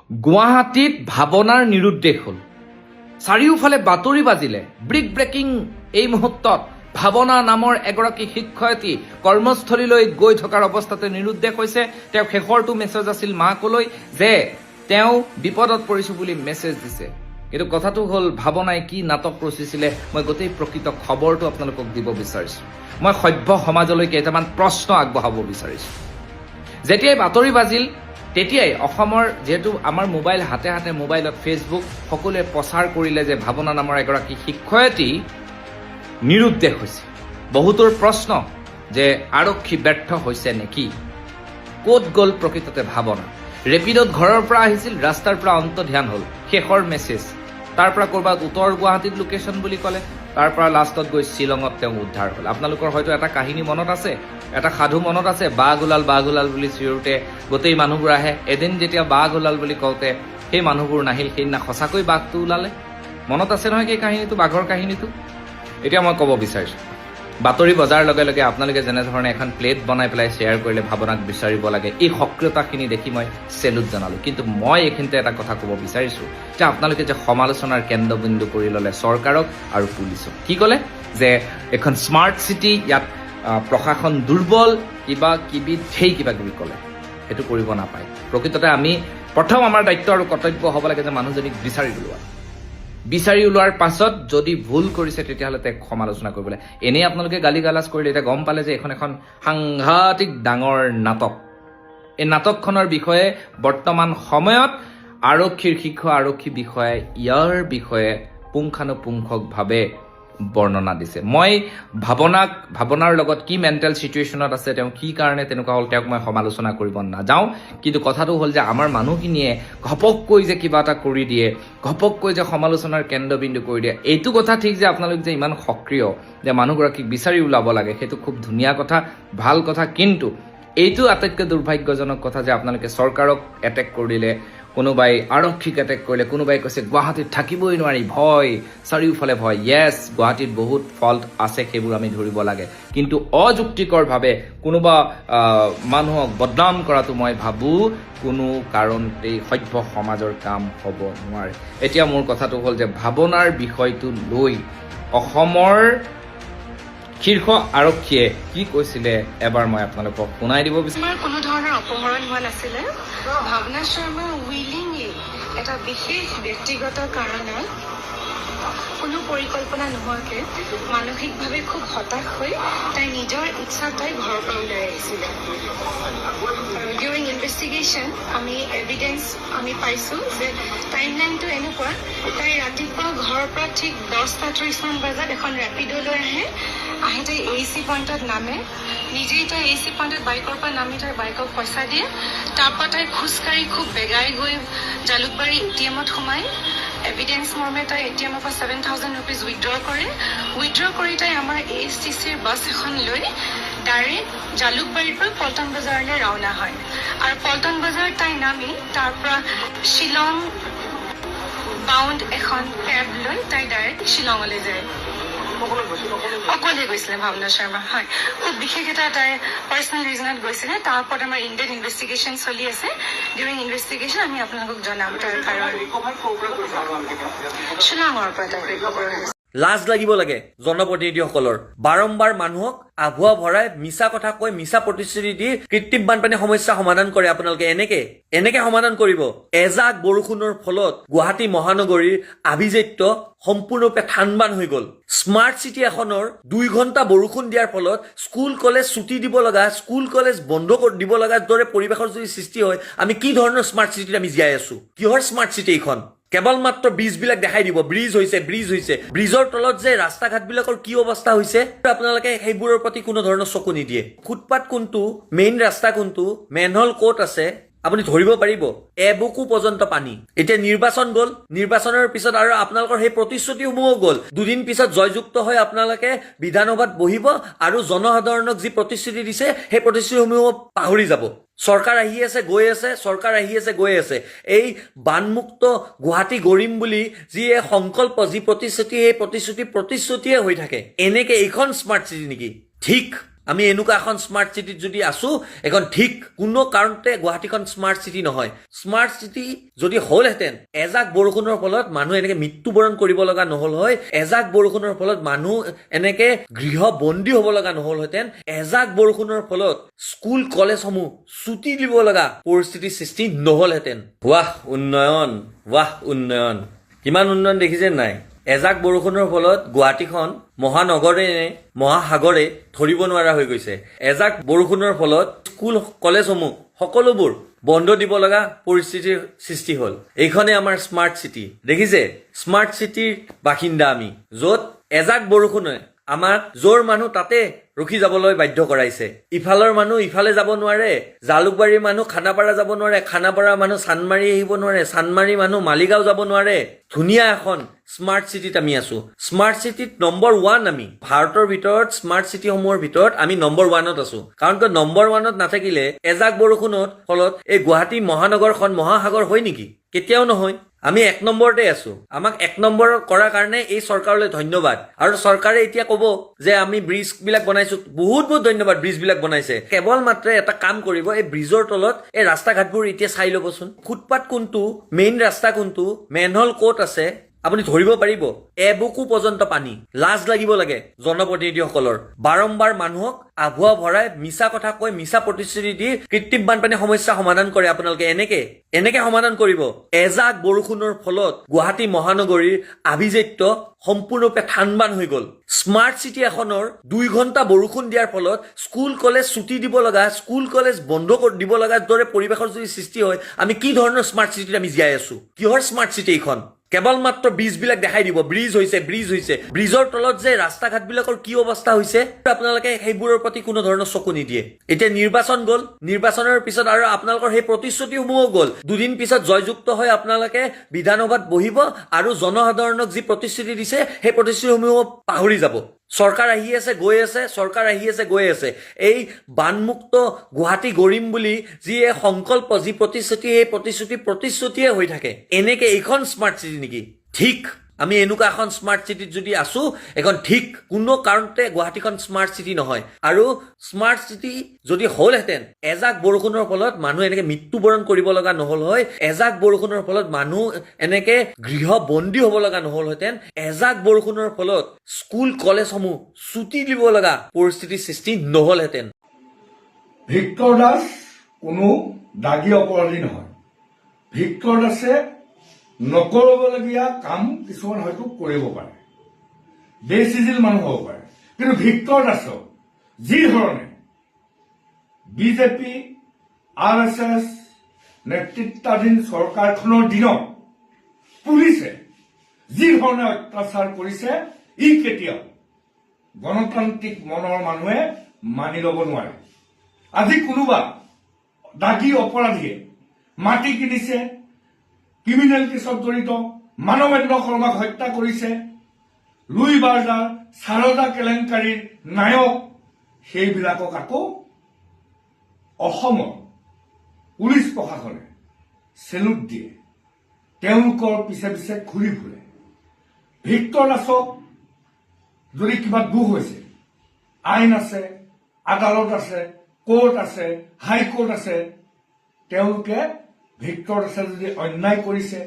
গুৱাহাটীত ভাৱনাৰ নিৰুদ্দেশ হ'ল। চাৰিওফালে বাতৰি বাজিলে। ব্ৰেক ব্ৰেকিং এই মুহূৰ্তত ভাৱনা নামৰ এগৰাকী শিক্ষয়িত্ৰী কৰ্মস্থলীলৈ গৈ থকাৰ অৱস্থাতে নিৰুদ্দেশ হৈছে। তেওঁ শেষৰটো মেছেজ আছিল মাকলৈ যে তেওঁ বিপদত পৰিছো বুলি মেছেজ দিছে। কিন্তু কথাটো হ'ল ভাৱনাই কি নাটক ৰচিছিলে মই গোটেই প্ৰকৃত খবৰটো আপোনালোকক দিব বিচাৰিছো। মই সভ্য সমাজলৈ কেইটামান প্ৰশ্ন আগবঢ়াব বিচাৰিছো। যেতিয়াই বাতৰি বাজিল তেতিয়াই অসমৰ যিহেতু আমাৰ মোবাইল হাতে হাতে মোবাইলত ফেচবুক সকলোৱে প্ৰচাৰ কৰিলে যে ভাৱনা নামৰ এগৰাকী শিক্ষয়িত্ৰী নিৰুদ্দেশ হৈছে। বহুতৰ প্ৰশ্ন যে আৰক্ষী ব্যৰ্থ হৈছে নেকি? ক'ত গ'ল প্ৰকৃততে ভাৱনা? ৰেপিডত ঘৰৰ পৰা আহিছিল, ৰাস্তাৰ পৰা অন্তৰ্ধান হ'ল। শেষৰ মেছেজ তাৰ পৰা ক'ৰবাত উত্তৰ গুৱাহাটীত লোকেশ্যন বুলি ক'লে, তাৰ পৰা লাষ্টত গৈ শ্বিলঙত তেওঁ উদ্ধাৰ হ'ল। আপোনালোকৰ হয়তো এটা কাহিনী মনত আছে, এটা সাধু মনত আছে, বাঘ ওলাল বুলি চিঞৰোতে গোটেই মানুহবোৰ আহে। এদিন যেতিয়া বাঘ ওলাল বুলি কওঁতে সেই মানুহবোৰ নাহিল, সেইদিনা সঁচাকৈ বাঘটো ওলালে। মনত আছে নহয় সেই কাহিনীটো, বাঘৰ কাহিনীটো? এতিয়া মই ক'ব বিচাৰিছোঁ, বাতৰি বজাৰ লগে লগে আপোনালোকে যেনেধৰণে এখন প্লেট বনাই পেলাই শ্বেয়াৰ কৰিলে ভাৱনাক বিচাৰিব লাগে, এই সক্ৰিয়তাখিনি দেখি মই চেলুট জনালোঁ। কিন্তু মই এইখিনিতে এটা কথা ক'ব বিচাৰিছোঁ যে আপোনালোকে যে সমালোচনাৰ কেন্দ্ৰবিন্দু কৰি ল'লে চৰকাৰক আৰু পুলিচক। কি ক'লে যে এখন স্মাৰ্ট চিটি, ইয়াত প্ৰশাসন দুৰ্বল, কিবা কিবি ঢেৰ কিবা কিবি ক'লে। সেইটো কৰিব নাপায়। প্ৰকৃততে আমি প্ৰথম আমাৰ দায়িত্ব আৰু কৰ্তব্য হ'ব লাগে যে মানুহজনীক বিচাৰি ওলোৱাৰ পাছত যদি ভুল কৰিছে তেতিয়াহ'লে তেওঁক সমালোচনা কৰিবলৈ। এনেই আপোনালোকে গালি গালাজ কৰিলে এতিয়া গম পালে যে এখন সাংঘাতিক ডাঙৰ নাটক। এই নাটকখনৰ বিষয়ে বৰ্তমান সময়ত আৰক্ষীৰ শীৰ্ষ আৰক্ষী বিষয়াই ইয়াৰ বিষয়ে পুংখানুপুংখভাৱে বৰ্ণনা দিছে। মই ভাৱনাৰ লগত কি মেণ্টেল চিটুৱেশ্যনত আছে, তেওঁ কি কাৰণে তেনেকুৱা হ'ল, তেওঁক মই সমালোচনা কৰিব নাযাওঁ। কিন্তু কথাটো হ'ল যে আমাৰ মানুহখিনিয়ে ঘপককৈ যে কিবা এটা কৰি দিয়ে, ঘপককৈ যে সমালোচনাৰ কেন্দ্ৰবিন্দু কৰি দিয়ে, এইটো কথা ঠিক যে আপোনালোক যে ইমান সক্ৰিয় যে মানুহগৰাকীক বিচাৰি ওলাব লাগে, সেইটো খুব ধুনীয়া কথা, ভাল কথা। কিন্তু এইটো আটাইতকৈ দুৰ্ভাগ্যজনক কথা যে আপোনালোকে চৰকাৰক এটেক কৰিলে, কোনোবাই আৰক্ষীক এটেক কৰিলে, কোনোবাই কৈছে গুৱাহাটীত থাকিবই নোৱাৰি, ভয়, চাৰিওফালে ভয়। য়েছ, গুৱাহাটীত বহুত ফল্ট আছে, সেইবোৰ আমি ধৰিব লাগে। কিন্তু অযুক্তিকৰভাৱে কোনোবা মানুহক বদনাম কৰাটো মই ভাবোঁ কোনো কাৰণতেই সভ্য সমাজৰ কাম হ'ব নোৱাৰে। এতিয়া মোৰ কথাটো হ'ল যে ভাৱনাৰ বিষয়টো লৈ অসমৰ শীৰ্ষ আৰক্ষীয়ে কি কৈছিলে এবাৰ মই আপোনালোকক শুনাই দিব বিচাৰিছোঁ। কোনো ধৰণৰ অপহৰণ হোৱা নাছিলে। ভাৱনা শৰ্মা উইলিংলি এটা বিশেষ ব্যক্তিগত কাৰণত কোনো পৰিকল্পনা নোহোৱাকৈ মানসিকভাৱে খুব হতাশ হৈ তাই নিজৰ ইচ্ছাত তাই ঘৰৰ পৰা ওলাই আহিছিলে। ডিউৰিং ইনভেষ্টিগেশ্যন আমি এভিডেঞ্চ পাইছোঁ যে টাইমলাইনটো এনেকুৱা, তাই ৰাতিপুৱা ঘৰৰ পৰা ঠিক 10:30 বজাত এখন ৰেপিডলৈ আহি তাই AC পইণ্টত নামে। নিজেই তাই AC পইণ্টত বাইকৰ পৰা নামি তাই বাইকক পইচা দিয়ে। তাৰপৰা তাই খোজকাঢ়ি খুব বেগাই গৈ জালুকবাৰী ATMত সোমায়। এভিডেঞ্চ মৰ্মে তাই ATMৰ পৰা 7,000 ৰুপিজ উইথড্ৰ কৰি তাই আমাৰ ASTCৰ বাছ এখন লৈ ডাইৰেক্ট জালুকবাৰীৰ পৰা পল্টন বজাৰলৈ ৰাওনা হয়। আৰু পল্টন বজাৰ তাই নামি তাৰ পৰা শ্বিলং বাউণ্ড এখন কেব লৈ তাই ডাইৰেক্ট শ্বিলঙলৈ যায়। অকলে গৈছিলে ভাৱনা শৰ্মা। হয়, খুব বিশেষ এটা তাই পাৰ্চনেল ৰিজনত গৈছিলে। তাৰ ওপৰত আমাৰ ইণ্ডিয়ান ইনভেষ্টিগেশ্যন চলি আছে। ডিউৰিং ইনভেষ্টিগেশ্যন আমি আপোনালোকক জনাম তাৰ কাৰণ। শ্বিলঙৰ পৰা তাই ৰিকভাৰ হৈছে। লাজ লাগিব লাগে জনপ্ৰতিনিধিসকলৰ। বাৰম্বাৰ মানুহক আভুৱা ভৰাই মিছা কথা কৈ মিছা প্ৰতিশ্ৰুতি দি কৃত্ৰিম বানপানী সমস্যা সমাধান কৰে আপোনালোকে। এনেকে সমাধান কৰিব। এজাক বৰষুণৰ ফলত গুৱাহাটী মহানগৰীৰ আভিজাত্য সম্পূৰ্ণৰূপে থানবান হৈ গ'ল। স্মাৰ্ট চিটি এখনৰ 2 ঘণ্টা বৰষুণ দিয়াৰ ফলত স্কুল কলেজ ছুটি দিব লগা, স্কুল কলেজ বন্ধ দিব লগাৰ দৰে পৰিৱেশৰ যদি সৃষ্টি হয়, আমি কি ধৰণৰ স্মাৰ্ট চিটিত আমি জীয়াই আছো? কিহৰ স্মাৰ্ট চিটি এইখন? কেৱল মাত্ৰ ব্ৰিজবিলাক দেখাই দিব, ব্ৰিজ হৈছে। ব্ৰিজৰ তলত যে ৰাস্তা ঘাটবিলাকৰ কি অৱস্থা হৈছে আপোনালোকে সেইবোৰৰ প্ৰতি কোনো ধৰণৰ চকু নিদিয়ে। ফুটপাথ কোনটো, মেইন ৰাস্তা কোনটো, মেনহল ক'ত আছে আপুনি ধৰিব পাৰিব? এবুকু পৰ্যন্ত পানী। এতিয়া নিৰ্বাচন গ'ল, নিৰ্বাচনৰ পিছত আৰু আপোনালোকৰ সেই প্ৰতিশ্ৰুতিসমূহো গ'ল। 2 দিন পিছত জয়যুক্ত হৈ আপোনালোকে বিধানসভাত বহিব আৰু জনসাধাৰণক যি প্ৰতিশ্ৰুতি দিছে সেই প্ৰতিশ্ৰুতিসমূহ পাহৰি যাব। চৰকাৰ আহি আছে গৈ আছে। এই বানমুক্ত গুৱাহাটী গঢ়িম বুলি যি সংকল্প, যি প্ৰতিশ্ৰুতি, সেই প্ৰতিশ্ৰুতিয়ে হৈ থাকে। এনেকে এইখন স্মাৰ্ট চিটি নেকি? ঠিক আমি এনেকুৱা এখন স্মাৰ্ট চিটিত যদি আছো এখন ঠিক কোনো কাৰণতে গুৱাহাটীখন স্মাৰ্ট চিটি নহয় স্মাৰ্ট চিটি যদি হ'লহেঁতেন এজাক বৰষুণৰ ফলত মানুহ এনেকে মৃত্যুবৰণ কৰিব লগা নহল হয় এজাক বৰষুণৰ ফলত মানুহ এনেকে গৃহবন্দী হ'ব লগা নহলহেঁতেন এজাক বৰষুণৰ ফলত স্কুল কলেজসমূহ ছুটি দিব লগা পৰিস্থিতিৰ সৃষ্টি নহলহেঁতেন ৱাহ উন্নয়ন কিমান উন্নয়ন দেখিছে নাই এজাক বৰষুণৰ ফলত গুৱাহাটীখন মহানগৰে মহাসাগৰে ধৰিব নোৱাৰা হৈ গৈছে এজাক বৰষুণৰ ফলত স্কুল কলেজসমূহ সকলোবোৰ বন্ধ দিব লগা পৰিস্থিতিৰ সৃষ্টি হ'ল এইখনে আমাৰ স্মাৰ্ট চিটি দেখিছে স্মাৰ্ট চিটিৰ বাসিন্দা আমি য'ত এজাক বৰষুণে আমাক য'ৰ মানুহ তাতে ৰখি যাবলৈ বাধ্য কৰাইছে ইফালৰ মানুহ ইফালে যাব নোৱাৰে জালুকবাৰীৰ মানুহ খানাপাৰা যাব নোৱাৰে খানাপাৰাৰ মানুহ চানমাৰী আহিব নোৱাৰে চানমাৰী মানুহ মালিগাঁও যাব নোৱাৰে ধুনীয়া এখন স্মাৰ্ট চিটিত আমি আছো স্মাৰ্ট চিটিত নম্বৰ 1 আমি ভাৰতৰ ভিতৰত স্মাৰ্ট চিটিসমূহৰ ভিতৰত আমি নম্বৰ 1ত আছো কাৰণ কিয় নম্বৰ 1ত নাথাকিলে এজাক বৰষুণত ফলত এই গুৱাহাটী মহানগৰখন মহাসাগৰ হয় নেকি কেতিয়াও নহয় আমি 1 নম্বৰতে আছো আমাক 1 নম্বৰ কৰাৰ কাৰণে এই চৰকাৰলৈ ধন্যবাদ আৰু চৰকাৰে এতিয়া ক'ব যে আমি ব্ৰিজ বিলাক বনাইছো বহুত ধন্যবাদ ব্ৰিজ বিলাক বনাইছে কেৱল মাত্ৰ এটা কাম কৰিব এই ব্ৰিজৰ তলত এই ৰাস্তা ঘাটবোৰ এতিয়া চাই ল'বচোন ফুটপাথ কোনটো মেইন ৰাস্তা কোনটো মেনহল ক'ত আছে আপুনি ধৰিব পাৰিব এবুকু পৰ্যন্ত পানী লাজ লাগিব লাগে জনপ্ৰতিনিধিসকলৰ বাৰম্বাৰ মানুহক আভুৱা ভৰাই মিছা কথা কৈ মিছা প্ৰতিশ্ৰুতি দি কৃত্ৰিম বানপানী সমস্যা সমাধান কৰে আপোনালোকে এনেকে সমাধান কৰিব এজাক বৰষুণৰ ফলত গুৱাহাটী মহানগৰীৰ আভিজাত্য সম্পূৰ্ণৰূপে থানবান হৈ গ'ল স্মাৰ্ট চিটি এখনৰ 2 ঘণ্টা বৰষুণ দিয়াৰ ফলত স্কুল কলেজ ছুটি দিব লগা স্কুল কলেজ বন্ধ কৰি দিব লগাৰ দৰে পৰিৱেশৰ যদি সৃষ্টি হয় আমি কি ধৰণৰ স্মাৰ্ট চিটিত আমি জীয়াই আছো কিহৰ স্মাৰ্ট চিটি এইখন কেৱল মাত্ৰ ব্ৰিজবিলাক দেখাই দিব ব্ৰিজ হৈছে ব্ৰিজৰ তলত যে ৰাস্তা ঘাটবিলাকৰ কি অৱস্থা হৈছে আপোনালোকে সেইবোৰৰ প্ৰতি কোনো ধৰণৰ চকু নিদিয়ে এতিয়া নিৰ্বাচন গ'ল নিৰ্বাচনৰ পিছত আৰু আপোনালোকৰ সেই প্ৰতিশ্ৰুতিসমূহ গ'ল দুদিন পিছত জয়যুক্ত হৈ আপোনালোকে বিধানসভাত বহিব আৰু জনসাধাৰণক যি প্ৰতিশ্ৰুতি দিছে সেই প্ৰতিশ্ৰুতিসমূহ পাহৰি যাব চৰকাৰ আহি আছে গৈ আছে এই বানমুক্ত গুৱাহাটী গঢ়িম বুলি যি সংকল্প যি প্ৰতিশ্ৰুতি এই প্ৰতিশ্ৰুতিয়ে হৈ থাকে এনেকে এইখন স্মাৰ্ট চিটি নেকি ঠিক আমি এনেকুৱা এখন স্মাৰ্ট চিটিত যদি আছো এখন ঠিক কোনো কাৰণতে গুৱাহাটীখন স্মাৰ্ট চিটি নহয় আৰু স্মাৰ্ট চিটি যদি হ'লহেঁতেন এজাক বৰষুণৰ ফলত মানুহ এনেকে মৃত্যুবৰণ কৰিব লগা নহল হয় এজাক বৰষুণৰ ফলত মানুহ এনেকে গৃহবন্দী হ'ব লগা নহলহেঁতেন এজাক বৰষুণৰ ফলত স্কুল কলেজসমূহ ছুটি দিব লগা পৰিস্থিতিৰ সৃষ্টি নহলহেঁতেন ভিক্টৰ দাস কোনো দাগী অপৰাধী নহয় ভিক্টৰ দাসে নকৰিবলগীয়া কাম কিছুমান হয়তো কৰিব পাৰে বেচিজিল মানুহ হ'ব পাৰে কিন্তু ভিক্টৰ দাসক যি ধৰণে বিজেপি RSS নেতৃত্বাধীন চৰকাৰখনৰ দিনত পুলিচে যি ধৰণে অত্যাচাৰ কৰিছে ই কেতিয়াও গণতান্ত্ৰিক মনৰ মানুহে মানি ল'ব নোৱাৰে আজি কোনোবা দাগী অপৰাধীয়ে মাটি কিনিছে ক্ৰিমিনেল কেছত জড়িত মানৱেন্দ্ৰ শৰ্মাক হত্যা কৰিছে লুই বাৰ্জাৰ সাৰদা কেলেংকাৰীৰ নায়ক সেইবিলাকক আকৌ অসমৰ পুলিচ প্ৰশাসনে চেলুট দিয়ে তেওঁলোকৰ পিছে পিছে ঘূৰি ফুৰে ভিক্টৰ দাসক যদি কিবা দুখ হৈছে আইন আছে আদালত আছে কোৰ্ট আছে হাইকোৰ্ট আছে তেওঁলোকে ভিক্টৰ দাসে যদি অন্যায় কৰিছে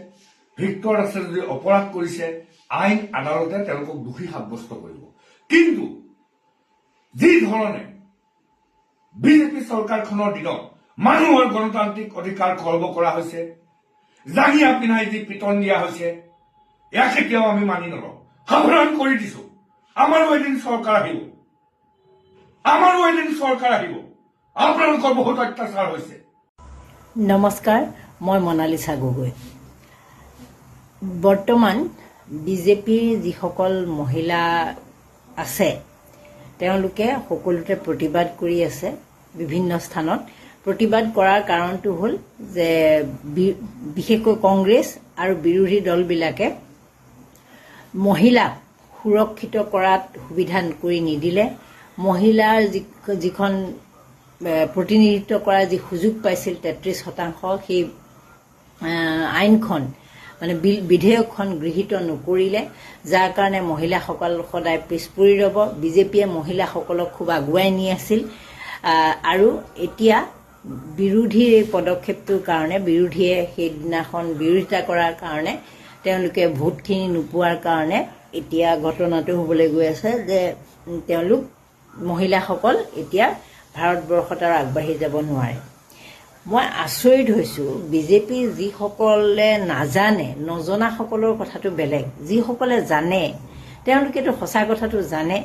ভিক্টৰ দাসে যদি অপৰাধ কৰিছে আইন আদালতে তেওঁলোকক দোষী সাব্যস্ত কৰিব কিন্তু যি ধৰণে বিজেপি চৰকাৰখনৰ দিনত মানুহৰ গণতান্ত্ৰিক অধিকাৰ খৰ্ব কৰা হৈছে জাঙিয়া পিন্ধাই যি পিটন দিয়া হৈছে ইয়াক কেতিয়াও আমি মানি নলওঁ সাৱধান কৰি দিছো আমাৰো এদিন চৰকাৰ আহিব আপোনালোকৰ বহুত অত্যাচাৰ হৈছে নমস্কাৰ মই মনালিছা গগৈ বৰ্তমান বিজেপিৰ যিসকল মহিলা আছে তেওঁলোকে সকলোতে প্ৰতিবাদ কৰি আছে বিভিন্ন স্থানত প্ৰতিবাদ কৰাৰ কাৰণটো হ'ল যে বিশেষকৈ কংগ্ৰেছ আৰু বিৰোধী দলবিলাকে মহিলাক সুৰক্ষিত কৰাত সুবিধা কৰি নিদিলে মহিলাৰ যিখন প্ৰতিনিধিত্ব কৰাৰ যি সুযোগ পাইছিল 33% সেই আইনখন মানে বিধেয়কখন গৃহীত নকৰিলে, যাৰ কাৰণে মহিলাসকল সদায় পিছ পৰি ৰ'ব। বিজেপিয়ে মহিলাসকলক খুব আগুৱাই নি আছিল আৰু এতিয়া বিৰোধীৰ এই পদক্ষেপটোৰ কাৰণে, বিৰোধীয়ে সেইদিনাখন বিৰোধিতা কৰাৰ কাৰণে, তেওঁলোকে ভোটখিনি নোপোৱাৰ কাৰণে এতিয়া ঘটনাটো হ'বলৈ গৈ আছে যে তেওঁলোক মহিলাসকল এতিয়া ভাৰতবৰ্ষত আৰু আগবাঢ়ি যাব নোৱাৰে। মই আচৰিত হৈছোঁ, বিজেপি যিসকলে নাজানে, নজনাসকলৰ কথাটো বেলেগ, যিসকলে জানে তেওঁলোকেতো সঁচা কথাটো জানে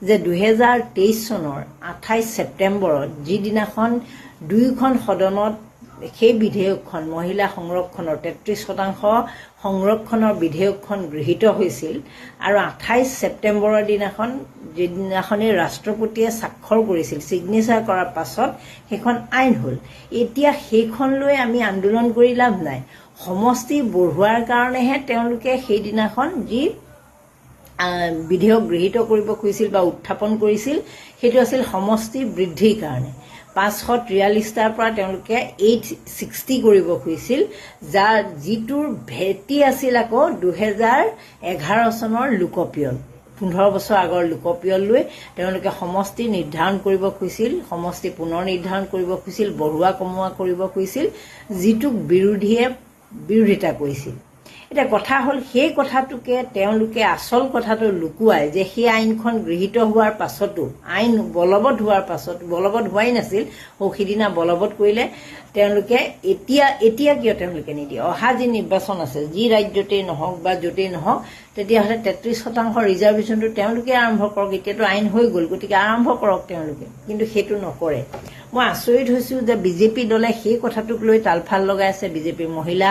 যে 2023 চনৰ 28 ছেপ্টেম্বৰত যিদিনাখন দুয়োখন সদনত সেই বিধেয়কখন, মহিলা সংৰক্ষণৰ 33% সংৰক্ষণৰ বিধেয়কখন গৃহীত হৈছিল আৰু 28 ছেপ্টেম্বৰৰ দিনাখন, যিদিনাখনেই ৰাষ্ট্ৰপতিয়ে স্বাক্ষৰ কৰিছিল, ছিগনেচাৰ কৰাৰ পাছত সেইখন আইন হ'ল। এতিয়া সেইখন লৈ আমি আন্দোলন কৰি লাভ নাই। সমষ্টি বঢ়োৱাৰ কাৰণেহে তেওঁলোকে সেইদিনাখন যি বিধেয়ক গৃহীত কৰিব খুজিছিল বা উত্থাপন কৰিছিল, সেইটো আছিল সমষ্টি বৃদ্ধিৰ কাৰণে। 543টাৰ পৰা তেওঁলোকে 860 কৰিব খুজিছিল, যাৰ যিটোৰ ভেটি আছিল আকৌ 2011 চনৰ লোকপিয়ল, 15 বছৰ আগৰ লোকপিয়ল লৈ তেওঁলোকে সমষ্টি নিৰ্ধাৰণ কৰিব খুজিছিল, সমষ্টি পুনৰ নিৰ্ধাৰণ কৰিব খুজিছিল, বঢ়োৱা কমোৱা কৰিব খুজিছিল, যিটোক বিৰোধীয়ে বিৰোধিতা কৰিছিল। এতিয়া কথা হ'ল, সেই কথাটোকে তেওঁলোকে আচল কথাটো লুকুৱাই যে সেই আইনখন গৃহীত হোৱাৰ পাছতো, আইন বলবৎ হোৱাৰ পাছত, বলবৎ হোৱাই নাছিল, সিদিনা বলবৎ কৰিলে তেওঁলোকে। এতিয়া কিয় তেওঁলোকে নিদিয়ে? অহা যি নিৰ্বাচন আছে, যি ৰাজ্যতেই নহওক বা য'তেই নহওক, তেতিয়াহ'লে 33% ৰিজাৰ্ভেশ্যনটো তেওঁলোকে আৰম্ভ কৰক। এতিয়াতো আইন হৈ গ'ল, গতিকে আৰম্ভ কৰক তেওঁলোকে, কিন্তু সেইটো নকৰে। মই আচৰিত হৈছোঁ যে বিজেপি দলে সেই কথাটোক লৈ তালফাল লগাই আছে, বিজেপিৰ মহিলা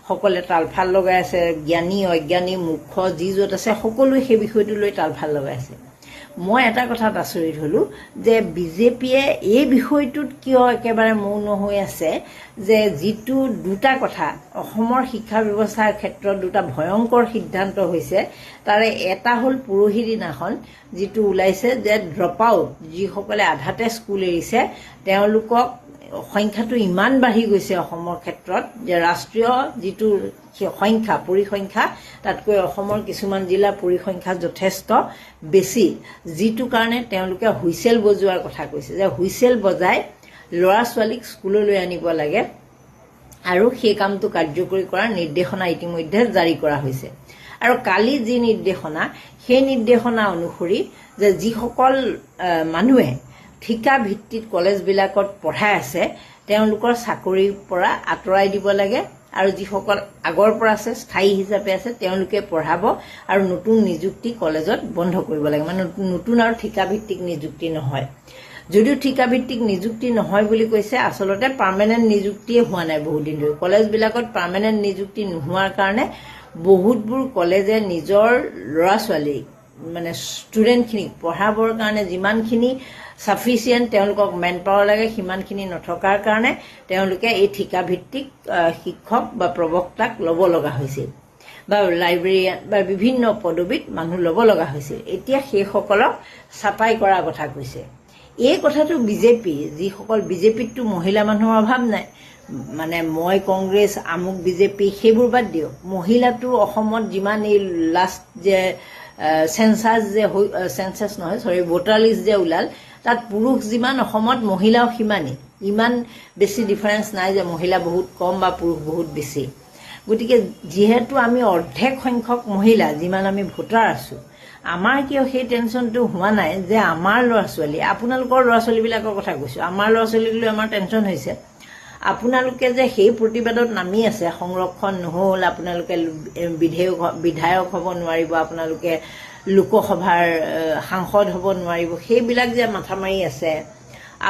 সকলে তালফাল লগাই আছে, জ্ঞানী অজ্ঞানী মূৰ্খ যি য'ত আছে সকলোৱে সেই বিষয়টো লৈ তালফাল লগাই আছে। মই এটা কথাত আচৰিত হ'লোঁ যে বিজেপিয়ে এই বিষয়টোত কিয় একেবাৰে মৌন হৈ আছে, যে যিটো দুটা কথা অসমৰ শিক্ষা ব্যৱস্থাৰ ক্ষেত্ৰত দুটা ভয়ংকৰ সিদ্ধান্ত হৈছে, তাৰে এটা হ'ল পৰহি দিনাখন যিটো ওলাইছে যে ড্ৰপ আউট, যিসকলে আধাতে স্কুল এৰিছে, তেওঁলোকক সংখ্যাটো ইমান বাঢ়ি গৈছে অসমৰ ক্ষেত্ৰত যে ৰাষ্ট্ৰীয় যিটো সংখ্যা, পৰিসংখ্যা, তাতকৈ অসমৰ কিছুমান জিলাৰ পৰিসংখ্যা যথেষ্ট বেছি, যিটো কাৰণে তেওঁলোকে হুইচেল বজোৱাৰ কথা কৈছে, যে হুইচেল বজাই ল'ৰা ছোৱালীক স্কুললৈ আনিব লাগে আৰু সেই কামটো কাৰ্যকৰী কৰাৰ নিৰ্দেশনা ইতিমধ্যে জাৰি কৰা হৈছে। আৰু কালি যি নিৰ্দেশনা, সেই নিৰ্দেশনা অনুসৰি যে যিসকল মানুহে ঠিকা ভিত্তিত কলেজবিলাকত পঢ়াই আছে, তেওঁলোকৰ চাকৰিৰ পৰা আঁতৰাই দিব লাগে, আৰু যিসকল আগৰ পৰা আছে, স্থায়ী হিচাপে আছে, তেওঁলোকে পঢ়াব আৰু নতুন নিযুক্তি কলেজত বন্ধ কৰিব লাগে। মানে নতুন আৰু ঠিকাভিত্তিক নিযুক্তি নহয়। যদিও ঠিকাভিত্তিক নিযুক্তি নহয় বুলি কৈছে, আচলতে পাৰ্মানেণ্ট নিযুক্তিয়ে হোৱা নাই বহুদিন ধৰি। কলেজবিলাকত পাৰ্মানেণ্ট নিযুক্তি নোহোৱাৰ কাৰণে বহুতবোৰ কলেজে নিজৰ ল'ৰা ছোৱালীক, মানে ষ্টুডেণ্টখিনিক পঢ়াবৰ কাৰণে যিমানখিনি ছাফিচিয়েণ্ট তেওঁলোকক মেন পাৱাৰ লাগে, সিমানখিনি নথকাৰ কাৰণে তেওঁলোকে এই ঠিকাভিত্তিক শিক্ষক বা প্ৰবক্তাক ল'ব লগা হৈছিল, বা লাইব্ৰেৰিয়ান বা বিভিন্ন পদবীত মানুহ ল'ব লগা হৈছিল। এতিয়া সেইসকলক চাপাই কৰাৰ কথা কৈছে। এই কথাটো বিজেপি, যিসকল বিজেপিততো মহিলা মানুহৰ অভাৱ নাই, মানে মই কংগ্ৰেছ, আমুক বিজেপি, সেইবোৰ বাদ দিয়ক। মহিলাটো অসমত যিমান এই লাষ্ট যে ভোটাৰ লিষ্ট যে ওলাল, তাত পুৰুষ যিমান অসমত মহিলাও সিমানেই। ইমান বেছি ডিফাৰেঞ্চ নাই যে মহিলা বহুত কম বা পুৰুষ বহুত বেছি। গতিকে যিহেতু আমি অৰ্ধেক সংখ্যক মহিলা, যিমান আমি ভোটাৰ আছোঁ, আমাৰ কিয় সেই টেনশ্যনটো হোৱা নাই যে আমাৰ ল'ৰা ছোৱালী, আপোনালোকৰ ল'ৰা ছোৱালীবিলাকৰ কথা কৈছোঁ, আমাৰ ল'ৰা ছোৱালীক লৈ আমাৰ টেনশ্যন হৈছে। আপোনালোকে যে সেই প্ৰতিবাদত নামি আছে, সংৰক্ষণ নহ'ল, আপোনালোকে বিধায়ক হ'ব নোৱাৰিব, আপোনালোকে লোকসভাৰ সাংসদ হ'ব নোৱাৰিব, সেইবিলাক যে মাথা মাৰি আছে,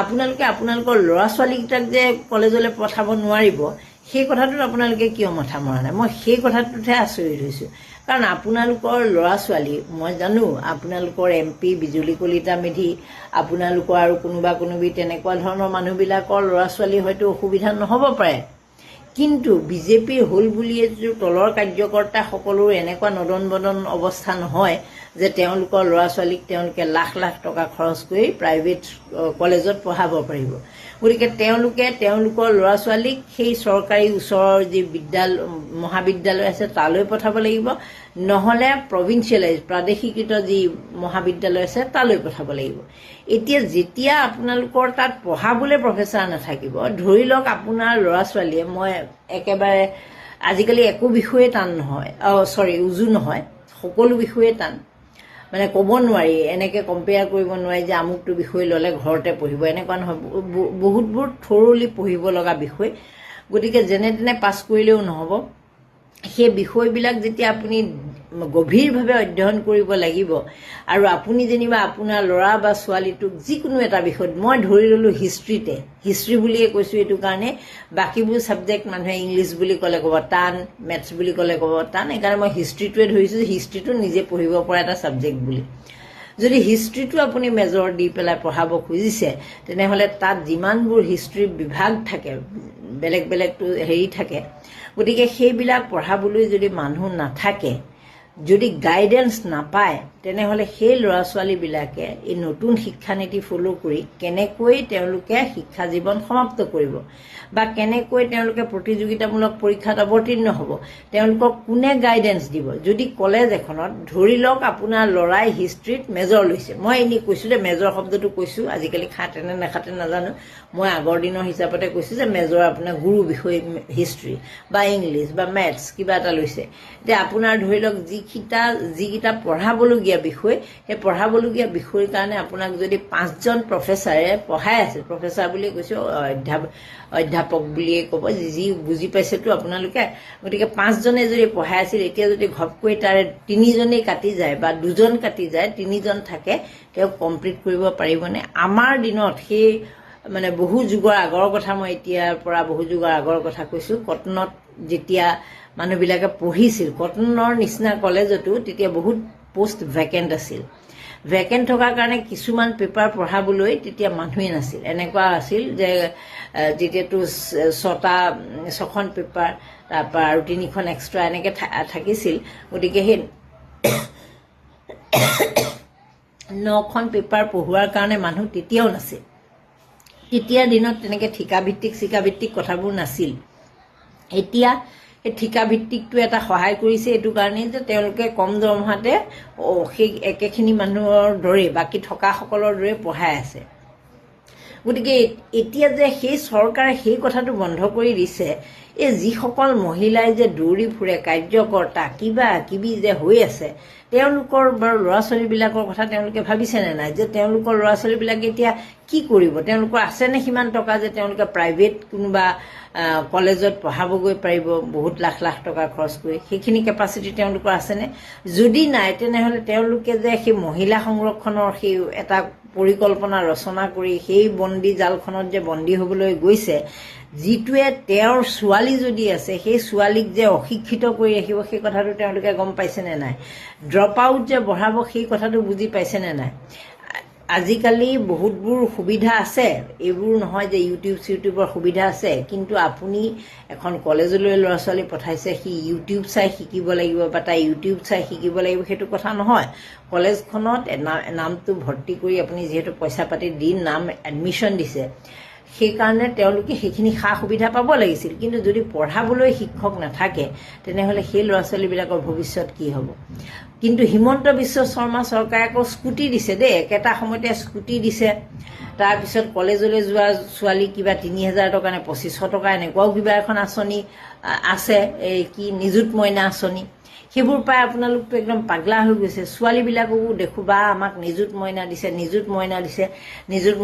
আপোনালোকে আপোনালোকৰ ল'ৰা ছোৱালীকেইটাক যে কলেজলৈ পঠাব নোৱাৰিব, সেই কথাটোত আপোনালোকে কিয় মাথা মৰা নাই? মই সেই কথাটোতহে আচৰিত হৈছোঁ। কাৰণ আপোনালোকৰ ল'ৰা ছোৱালী, মই জানো আপোনালোকৰ MP বিজুলী কলিতা মেধি, আপোনালোকৰ আৰু কোনোবি তেনেকুৱা ধৰণৰ মানুহবিলাকৰ ল'ৰা ছোৱালী হয়তো অসুবিধা নহ'ব পাৰে, কিন্তু বিজেপিৰ হ'ল বুলিয়ে তলৰ কাৰ্যকৰ্তা সকলোৰ এনেকুৱা নদন বদন অৱস্থা নহয় যে তেওঁলোকৰ ল'ৰা ছোৱালীক তেওঁলোকে লাখ লাখ টকা খৰচ কৰি প্ৰাইভেট কলেজত পঢ়াব পাৰিব। গতিকে তেওঁলোকৰ ল'ৰা ছোৱালীক সেই চৰকাৰী ওচৰৰ যি মহাবিদ্যালয় আছে তালৈ পঠাব লাগিব, নহ'লে প্ৰভিন্সিয়েলাইজ প্ৰাদেশিকৃত যি মহাবিদ্যালয় আছে তালৈ পঠাব লাগিব। এতিয়া যেতিয়া আপোনালোকৰ তাত পঢ়াবলৈ প্ৰফেচাৰ নাথাকিব, ধৰি লওক আপোনাৰ ল'ৰা ছোৱালীয়ে, মই একেবাৰে আজিকালি একো বিষয়ে টান নহয়, উজু নহয়, সকলো বিষয়ে টান, মানে ক'ব নোৱাৰি, এনেকৈ কম্পেয়াৰ কৰিব নোৱাৰি যে আমুকটো বিষয় ল'লে ঘৰতে পঢ়িব, এনেকুৱা নহয়। বহুতবোৰ থৰলি পঢ়িব লগা বিষয়, গতিকে যেনে তেনে পাছ কৰিলেও নহ'ব। সেই বিষয়বিলাক যেতিয়া আপুনি গভীৰভাৱে অধ্যয়ন কৰিব লাগিব, আৰু আপুনি যেনিবা আপোনাৰ ল'ৰা বা ছোৱালীটোক যিকোনো এটা বিষয়ত, মই ধৰি ল'লোঁ হিষ্ট্ৰী বুলিয়ে কৈছোঁ এইটো কাৰণে, বাকীবোৰ ছাবজেক্ট মানুহে ইংলিছ বুলি ক'লে ক'ব টান, মেথছ বুলি ক'লে ক'ব টান, সেইকাৰণে মই হিষ্ট্ৰীটোৱে ধৰিছোঁ যে হিষ্ট্ৰীটো নিজে পঢ়িব পৰা এটা ছাবজেক্ট বুলি। যদি হিষ্ট্ৰীটো আপুনি মেজৰ দি পেলাই পঢ়াব খুজিছে, তেনেহ'লে তাত যিমানবোৰ হিষ্ট্ৰীৰ বিভাগ থাকে, বেলেগটো হেৰি থাকে, গতিকে সেইবিলাক পঢ়াবলৈ যদি মানুহ নাথাকে, যদি গাইডেন্স নাপায়, তেনেহ'লে সেই ল'ৰা ছোৱালীবিলাকে এই নতুন শিক্ষানীতি ফ'ল' কৰি কেনেকৈ তেওঁলোকে শিক্ষা জীৱন সমাপ্ত কৰিব বা কেনেকৈ তেওঁলোকে প্ৰতিযোগিতামূলক পৰীক্ষাত অৱতীৰ্ণ হ'ব, তেওঁলোকক কোনে গাইডেন্স দিব? যদি কলেজ এখনত ধৰি লওক আপোনাৰ ল'ৰাই হিষ্ট্ৰীত মেজৰ লৈছে, মই এনেই কৈছোঁ যে মেজৰ শব্দটো কৈছোঁ, আজিকালি খাটেনে নাখাটে নাজানো, মই আগৰ দিনৰ হিচাপতে কৈছোঁ যে মেজৰ আপোনাৰ গুৰু বিষয় হিষ্ট্ৰী বা ইংলিছ বা মেথছ কিবা এটা লৈছে। এতিয়া আপোনাৰ ধৰি লওক যিকেইটা পঢ়াবলগীয়া বিষয়, সেই পঢ়াবলগীয়া বিষয়ৰ কাৰণে আপোনাক যদি 5জন প্ৰফেচাৰে পঢ়াই আছে, প্ৰফেচাৰ বুলিয়ে কৈছোঁ, অধ্যাপক বুলিয়ে ক'ব, যি বুজি পাইছেতো আপোনালোকে, গতিকে 5জনে যদি পঢ়াই আছিল, এতিয়া যদি ঘপকৈ তাৰে 3জনেই কাটি যায় বা 2জন কাটি যায়, 3জন থাকে, তেওঁ কমপ্লিট কৰিব পাৰিবনে? আমাৰ দিনত সেই মানে বহু যুগৰ আগৰ কথা, মই এতিয়াৰ পৰা বহু যুগৰ আগৰ কথা কৈছোঁ, কটনত যেতিয়া মানুহবিলাকে পঢ়িছিল, কটনৰ নিচিনা কলেজতো তেতিয়া বহুত পোষ্ট ভেকেণ্ট আছিল। ভেকেণ্ট থকাৰ কাৰণে কিছুমান পেপাৰ পঢ়াবলৈ তেতিয়া মানুহেই নাছিল। এনেকুৱা আছিল যে তেতিয়াতো 6খন পেপাৰ, তাৰপৰা আৰু 3খন এক্সট্ৰা এনেকৈ থাকিছিল, গতিকে সেই 9খন পেপাৰ পঢ়োৱাৰ কাৰণে মানুহ তেতিয়াও নাছিল। তেতিয়াৰ দিনত তেনেকৈ চিকাভিত্তিক কথাবোৰ নাছিল। এতিয়া এই ঠিকাভিত্তিকটো এটা সহায় কৰিছে এইটো কাৰণেই যে তেওঁলোকে কম দৰমহাতে সেই একেখিনি মানুহৰ দৰে বাকী থকাসকলৰ দৰে পঢ়াই আছে। গতিকে এতিয়া যে সেই চৰকাৰে সেই কথাটো বন্ধ কৰি দিছে, এই যিসকল মহিলাই যে দৌৰি ফুৰে, কাৰ্যকৰ্তা কিবা কিবি যে হৈ আছে, তেওঁলোকৰ বাৰু ল'ৰা ছোৱালীবিলাকৰ কথা তেওঁলোকে ভাবিছেনে নাই? যে তেওঁলোকৰ ল'ৰা ছোৱালীবিলাকে এতিয়া কি কৰিব? তেওঁলোকৰ আছেনে সিমান টকা যে তেওঁলোকে প্ৰাইভেট কোনোবা কলেজত পঢ়াবগৈ পাৰিব বহুত লাখ লাখ টকা খৰচ কৰি? সেইখিনি কেপাচিটি তেওঁলোকৰ আছেনে? যদি নাই, তেনেহ'লে তেওঁলোকে যে সেই মহিলা সংৰক্ষণৰ সেই এটা পৰিকল্পনা ৰচনা কৰি সেই বন্দী জালখনত যে বন্দী হ'বলৈ গৈছে, যিটোৱে তেওঁৰ ছোৱালী যদি আছে সেই ছোৱালীক যে অশিক্ষিত কৰি ৰাখিব, সেই কথাটো তেওঁলোকে গম পাইছেনে নাই? ড্ৰপ আউট যে বঢ়াব, সেই কথাটো বুজি পাইছেনে নাই? আজিকালি বহুতবোৰ সুবিধা আছে, এইবোৰ নহয় যে ইউটিউবৰ সুবিধা আছে, কিন্তু আপুনি এখন কলেজলৈ ল'ৰা ছোৱালী পঠাইছে, সি ইউটিউব চাই শিকিব লাগিব বা তাই ইউটিউব চাই শিকিব লাগিব, সেইটো কথা নহয়। কলেজখনত নামটো ভৰ্তি কৰি আপুনি যিহেতু পইচা পাতি দি নাম এডমিশ্যন দিছে, সেইকাৰণে তেওঁলোকে সেইখিনি সা সুবিধা পাব লাগিছিল। কিন্তু যদি পঢ়াবলৈ শিক্ষক নাথাকে, তেনেহ'লে সেই ল'ৰা ছোৱালীবিলাকৰ ভৱিষ্যত কি হ'ব? কিন্তু হিমন্ত বিশ্ব শৰ্মা চৰকাৰে আকৌ স্কুটি দিছে দেই, একেটা সময়তে স্কুটি দিছে। তাৰপিছত কলেজলৈ যোৱা ছোৱালী কিবা 3,000 টকা নে 2,500 টকা এনেকুৱাও কিবা এখন আঁচনি আছে, এই কি নিযুত মইনা আঁচনি, সেইবোৰ পাই আপোনালোকতো একদম পাগলা হৈ গৈছে। ছোৱালীবিলাককো দেখোঁ বা আমাক নিযুত মইনা দিছে। নিযুত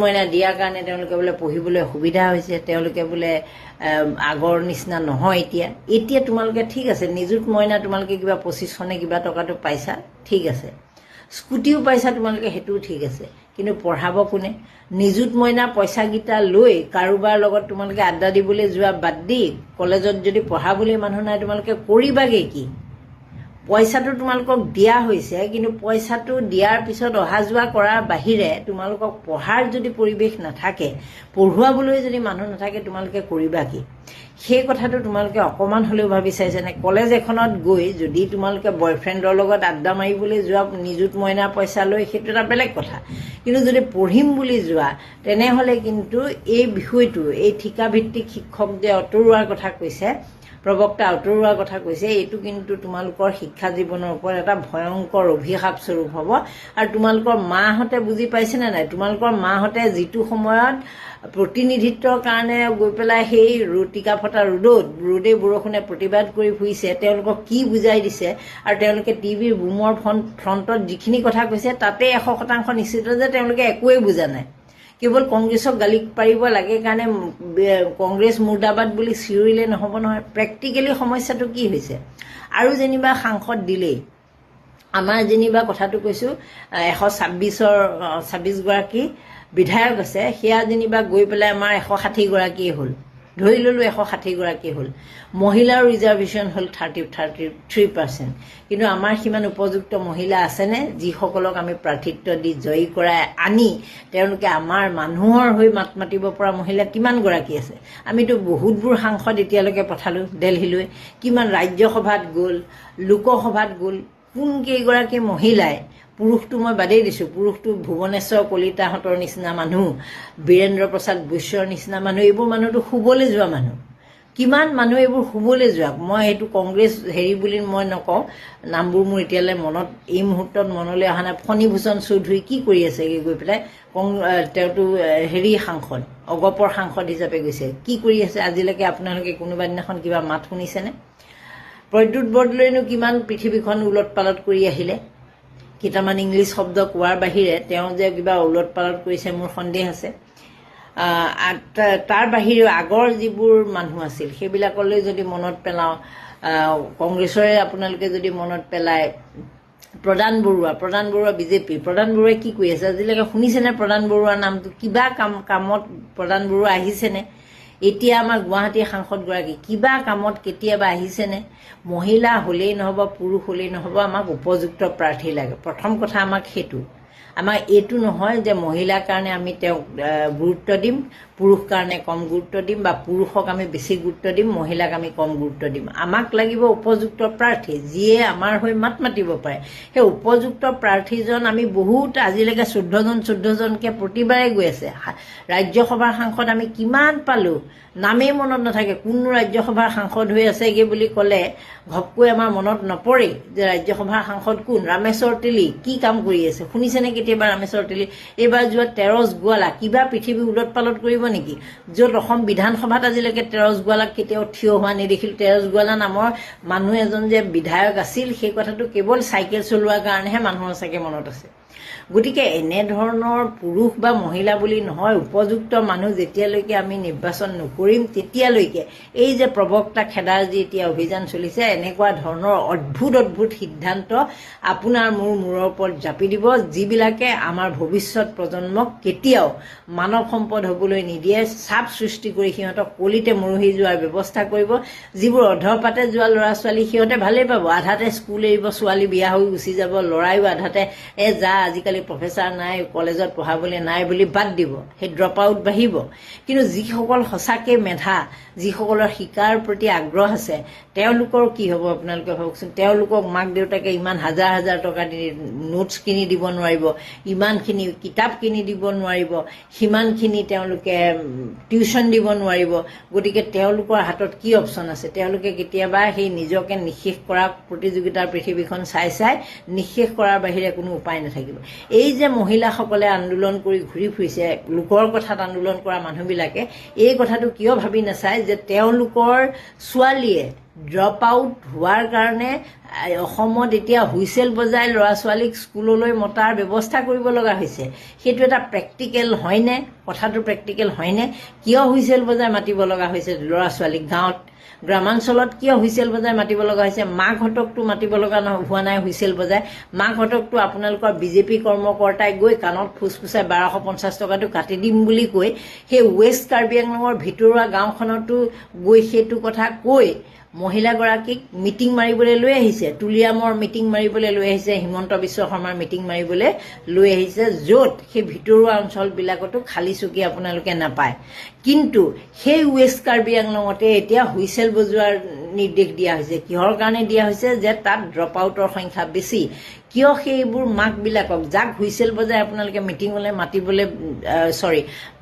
মইনা দিয়াৰ কাৰণে তেওঁলোকে বোলে পঢ়িবলৈ সুবিধা হৈছে, তেওঁলোকে বোলে আগৰ নিচিনা নহয়। এতিয়া তোমালোকে ঠিক আছে, নিযুত মইনা তোমালোকে কিবা 2,500 নে কিবা টকাটো পাইছা, ঠিক আছে, স্কুটিও পাইছা তোমালোকে, সেইটোও ঠিক আছে, কিন্তু পঢ়াব কোনে? নিযুত মইনা পইচাকেইটা লৈ কাৰোবাৰ লগত তোমালোকে আড্ডা দিবলৈ যোৱা বাদ দি, কলেজত যদি পঢ়াবলৈ মানুহ নাই, তোমালোকে কৰিবাগৈ কি? পইচাটো তোমালোকক দিয়া হৈছে, কিন্তু পইচাটো দিয়াৰ পিছত অহা যোৱা কৰাৰ বাহিৰে তোমালোকক পঢ়াৰ যদি পৰিৱেশ নাথাকে, পঢ়ুৱাবলৈ যদি মানুহ নাথাকে, তোমালোকে কৰিবা কি? সেই কথাটো তোমালোকে অকণমান হ'লেও ভাবি চাইছেনে? কলেজ এখনত গৈ যদি তোমালোকে বয়ফ্ৰেণ্ডৰ লগত আড্ডা মাৰিবলৈ যোৱা নিযুত মইনা পইচা লৈ, সেইটো এটা বেলেগ কথা। কিন্তু যদি পঢ়িম বুলি যোৱা, তেনেহ'লে কিন্তু এই বিষয়টো, এই ঠিকাভিত্তিক শিক্ষক যে আঁতৰোৱাৰ কথা কৈছে, প্ৰবক্তা আঁতৰোৱাৰ কথা কৈছে, এইটো কিন্তু তোমালোকৰ শিক্ষা জীৱনৰ ওপৰত এটা ভয়ংকৰ অভিশাপ স্বৰূপ হ'ব। আৰু তোমালোকৰ মাহঁতে বুজি পাইছেনে নাই? তোমালোকৰ মাহঁতে যিটো সময়ত প্ৰতিনিধিত্বৰ কাৰণে গৈ পেলাই সেই টিকা ফটা ৰ'দে বৰষুণে প্ৰতিবাদ কৰি ফুৰিছে, তেওঁলোকক কি বুজাই দিছে, আৰু তেওঁলোকে টিভিৰ বুমৰ ফ্ৰণ্টত যিখিনি কথা কৈছে, তাতে 100% নিশ্চিত যে তেওঁলোকে একোৱেই বুজা নাই। কেৱল কংগ্ৰেছক গালি পাৰিব লাগে কাৰণে কংগ্ৰেছ মুৰ্দাবাদ বুলি চিঞৰিলে নহ'ব নহয়। প্ৰেক্টিকেলি সমস্যাটো কি হৈছে? আৰু যেনিবা সাংসদ দিলেই, আমাৰ যেনিবা কথাটো কৈছোঁ 126গৰাকী বিধায়ক আছে, সেয়া যেনিবা গৈ পেলাই আমাৰ 160গৰাকীয়ে হ'ল, ধৰি ল'লোঁ 160গৰাকী হ'ল। মহিলাৰ ৰিজাৰ্ভেশ্যন হ'ল 33%। কিন্তু আমাৰ সিমান উপযুক্ত মহিলা আছেনে যিসকলক আমি প্ৰাৰ্থিত্ব দি জয়ী কৰাই আনি তেওঁলোকে আমাৰ মানুহৰ হৈ মাত মাতিব পৰা মহিলা কিমানগৰাকী আছে? আমিতো বহুতবোৰ সাংসদ এতিয়ালৈকে পঠালোঁ দেলহিলৈ, কিমান ৰাজ্যসভাত গ'ল, লোকসভাত গ'ল, কোন কেইগৰাকী মহিলাই, পুৰুষটো মই বাদেই দিছোঁ, পুৰুষটো ভুৱনেশ্বৰ কলিতাহঁতৰ নিচিনা মানুহ, বীৰেন্দ্ৰ প্ৰসাদ বৈশ্যৰ নিচিনা মানুহ, এইবোৰ মানুহটো শুবলৈ যোৱা মানুহ। কিমান মানুহ এইবোৰ শুবলৈ যোৱা? মই এইটো কংগ্ৰেছ বুলি মই নকওঁ, নামবোৰ মোৰ এতিয়ালৈ এই মুহূৰ্তত মনলৈ অহা নাই। ফণীভূষণ চৌধুৰী কি কৰি আছে গৈ পেলাই? তেওঁতো সাংসদ, অগপৰ সাংসদ হিচাপে গৈছে, কি কৰি আছে আজিলৈকে আপোনালোকে কোনোবা দিনাখন কিবা মাত শুনিছেনে? প্ৰদ্যুৎ বৰদলৈনো কিমান পৃথিৱীখন ওলট পালট কৰি আহিলে? কেইটামান ইংলিছ শব্দ কোৱাৰ বাহিৰে তেওঁ যে কিবা ওলট পালট কৰিছে মোৰ সন্দেহ আছে। তাৰ বাহিৰেও আগৰ যিবোৰ মানুহ আছিল সেইবিলাকলৈ যদি মনত পেলাওঁ, কংগ্ৰেছৰে আপোনালোকে যদি মনত পেলায়, প্ৰধান বৰুৱা বিজেপি, প্ৰধান বৰুৱাই কি কৰি আছে আজিলৈকে শুনিছেনে? প্ৰধান বৰুৱাৰ নামটো কিবা কামত প্ৰধান বৰুৱা আহিছেনে? এতিয়া আমাৰ গুৱাহাটীৰ সাংসদগৰাকী কিবা কামত কেতিয়াবা আহিছেনে? মহিলা হ'লেই নহ'ব, পুৰুষ হ'লেই নহ'ব, আমাক উপযুক্ত প্ৰাৰ্থী লাগে। প্ৰথম কথা আমাক সেইটো, আমাৰ এইটো নহয় যে মহিলাৰ কাৰণে আমি তেওঁক গুৰুত্ব দিম, পুৰুষ কাৰণে কম গুৰুত্ব দিম, বা পুৰুষক আমি বেছি গুৰুত্ব দিম, মহিলাক আমি কম গুৰুত্ব দিম। আমাক লাগিব উপযুক্ত প্ৰাৰ্থী, যিয়ে আমাৰ হৈ মাত মাতিব পাৰে। সেই উপযুক্ত প্ৰাৰ্থীজন আমি বহুত আজিলৈকে 14জনকৈ প্ৰতিবাৰে গৈ আছে। ৰাজ্যসভাৰ সাংসদ আমি কিমান পালোঁ, নামেই মনত নাথাকে। কোনো ৰাজ্যসভাৰ সাংসদ হৈ আছেগৈ বুলি ক'লে ঘপকৈ আমাৰ মনত নপৰে যে ৰাজ্যসভাৰ সাংসদ কোন। ৰামেশ্বৰ তেলী কি কাম কৰি আছে শুনিছেনে কেতিয়াবা? ৰামেশ্বৰ তেলী এইবাৰ যোৱা তেৰছ গোৱালা কিবা পৃথিৱী ওলট পালট কৰিব নেকি? য'ত অসম বিধানসভাত আজিলৈকে তেৰছ গোৱালাক কেতিয়াও থিয় হোৱা নেদেখিলোঁ। তেৰছ গোৱালা নামৰ মানুহ এজন যে বিধায়ক আছিল, সেই কথাটো কেৱল চাইকেল চলোৱাৰ কাৰণেহে মানুহৰ চাগে মনত আছে। গতিকে এনেধৰণৰ পুৰুষ বা মহিলা বুলি নহয়, উপযুক্ত মানুহ যেতিয়ালৈকে আমি নিৰ্বাচন নকৰিম তেতিয়ালৈকে এই যে প্ৰবক্তা খেদাৰ যি এতিয়া অভিযান চলিছে, এনেকুৱা ধৰণৰ অদ্ভুত সিদ্ধান্ত আপোনাৰ মূৰৰ ওপৰত জাপি দিব, যিবিলাকে আমাৰ ভৱিষ্যত প্ৰজন্মক কেতিয়াও মানৱ সম্পদ হ'বলৈ নিদিয়ে। চাপ সৃষ্টি কৰি সিহঁতক কলিতে মৰহি যোৱাৰ ব্যৱস্থা কৰিব। যিবোৰ অধপাতে যোৱা ল'ৰা ছোৱালী সিহঁতে ভালেই পাব, আধাতে স্কুল এৰিব, ছোৱালী বিয়া হৈ গুচি যাব, ল'ৰাইও আধাতে যা আজিকালি প্ৰফেচাৰ নাই, কলেজত পঢ়াবলৈ নাই বুলি বাদ দিব, সেই ড্ৰপ আউট বাঢ়িব। কিন্তু যিসকল সঁচাকৈ মেধা, যিসকলৰ শিকাৰ প্ৰতি আগ্ৰহ আছে, তেওঁলোকৰ কি হ'ব আপোনালোকে ভাবকচোন। তেওঁলোকক মাক দেউতাকে ইমান হাজাৰ টকা দি নোটছ কিনি দিব নোৱাৰিব, ইমানখিনি কিতাপ কিনি দিব নোৱাৰিব, সিমানখিনি তেওঁলোকে টিউশ্যন দিব নোৱাৰিব। গতিকে তেওঁলোকৰ হাতত কি অপশ্যন আছে? তেওঁলোকে কেতিয়াবা সেই নিজকে নিঃশেষ কৰা প্ৰতিযোগিতাৰ পৃথিৱীখন চাই নিঃশেষ কৰাৰ বাহিৰে কোনো উপায় নাথাকিব। এই যে মহিলাসকলে আন্দোলন কৰি ঘূৰি ফুৰিছে, লোকৰ কথাত আন্দোলন কৰা মানুহবিলাকে এই কথাটো কিয় ভাবি নাচায় যে তেওঁলোকৰ ছোৱালীয়ে ড্ৰপ আউট হোৱাৰ কাৰণে অসমত এতিয়া হুইচেল বজাই ল'ৰা ছোৱালীক স্কুললৈ মতাৰ ব্যৱস্থা কৰিব লগা হৈছে। সেইটো এটা প্ৰেক্টিকেল হয়নে? কথাটো প্ৰেক্টিকেল হয়নে? কিয় হুইচেল বজাই মাতিব লগা হৈছে ল'ৰা ছোৱালীক? গ্ৰামাঞ্চলত কিয় হুইচেল বজাই মাতিব লগা হৈছে? মাকহঁতকতো মাতিব লগা হোৱা নাই হুইচেল বজাই। মাকহঁতকতো আপোনালোকৰ বিজেপি কৰ্মকৰ্তাই গৈ কাণত ফুচফুচাই 1250 টকাটো কাটি দিম বুলি কৈ সেই ৱেষ্ট কাৰ্বি আংলঙৰ ভিতৰুৱা গাঁওখনতো গৈ সেইটো কথা কৈ মহিলাগৰাকীক মিটিং মাৰিবলৈ লৈ আহিছে, তুলিয়ামৰ মিটিং মাৰিবলৈ লৈ আহিছে, হিমন্ত বিশ্ব শৰ্মাৰ মিটিং মাৰিবলৈ লৈ আহিছে, য'ত সেই ভিতৰুৱা অঞ্চলবিলাকতো খালী চকী আপোনালোকে নাপায়। কিন্তু সেই ৱেষ্ট কাৰ্বি আংলঙতে এতিয়া হুইচেল বজোৱাৰ নিৰ্দেশ দিয়া হৈছে। কিহৰ কাৰণে দিয়া হৈছে? যে তাত ড্ৰপ আউটৰ সংখ্যা বেছি। কিয় সেইবোৰ মাকবিলাকক, যাক হুইচেল বজাই আপোনালোকে মিটিঙলৈ মাতিবলৈ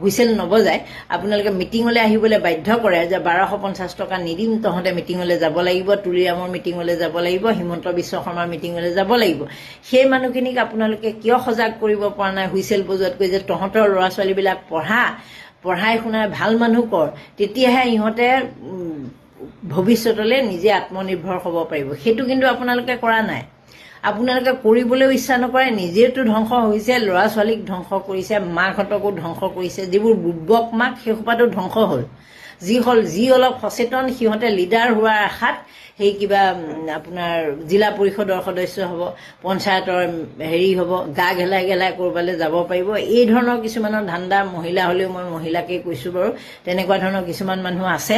হুইচেল নবজায় আপোনালোকে মিটিঙলৈ আহিবলৈ বাধ্য কৰে যে 1250 টকা নিদিম, তহঁতে মিটিঙলৈ যাব লাগিব, তুলিয়ামৰ মিটিঙলৈ যাব লাগিব, হিমন্ত বিশ্ব শৰ্মাৰ মিটিঙলৈ যাব লাগিব। সেই মানুহখিনিক আপোনালোকে কিয় সজাগ কৰিব পৰা নাই হুইচেল বজোৱাতকৈ, যে তহঁতৰ ল'ৰা ছোৱালীবিলাক পঢ়াই শুনাই ভাল মানুহ কৰ, তেতিয়াহে ইহঁতে ভৱিষ্যতলৈ নিজে আত্মনিৰ্ভৰ হ'ব পাৰিব। সেইটো কিন্তু আপোনালোকে কৰা নাই। আপোনালোকে কৰিবলৈও ইচ্ছা নকৰে, নিজেতো ধ্বংস হৈছে, ল'ৰা ছোৱালীক ধ্বংস কৰিছে, মাকহঁতকো ধ্বংস কৰিছে। যিবোৰ বুৰ্বক মাক সেইসোপাতো ধ্বংস হ'ল। যি অলপ সচেতন সিহঁতে লিডাৰ হোৱাৰ আশাত সেই কিবা আপোনাৰ জিলা পৰিষদৰ সদস্য হ'ব, পঞ্চায়তৰ হ'ব, গা ঘেলাই ক'ৰবালৈ যাব পাৰিব। এই ধৰণৰ কিছুমানৰ ধান্দা, মহিলা হ'লেও মই মহিলাকেই কৈছোঁ বাৰু, তেনেকুৱা ধৰণৰ কিছুমান মানুহ আছে,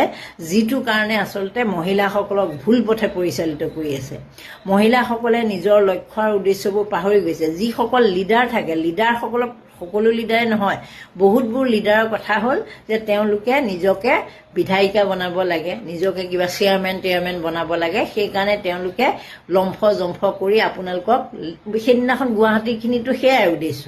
যিটো কাৰণে আচলতে মহিলাসকলক ভুল পথে পৰিচালিত কৰি আছে। মহিলাসকলে নিজৰ লক্ষ্য আৰু উদ্দেশ্যবোৰ পাহৰি গৈছে। যিসকল লিডাৰ থাকে, লিডাৰসকলক সকলো লিডাৰে নহয়, বহুতবোৰ লিডাৰৰ কথা হ'ল যে তেওঁলোকে নিজকে বিধায়িকা বনাব লাগে, নিজকে কিবা চেয়াৰমেন বনাব লাগে। সেইকাৰণে তেওঁলোকে লম্ফ জম্ফ কৰি আপোনালোকক, সেইদিনাখন গুৱাহাটীখিনিতো সেয়াই উদ্দেশ্য।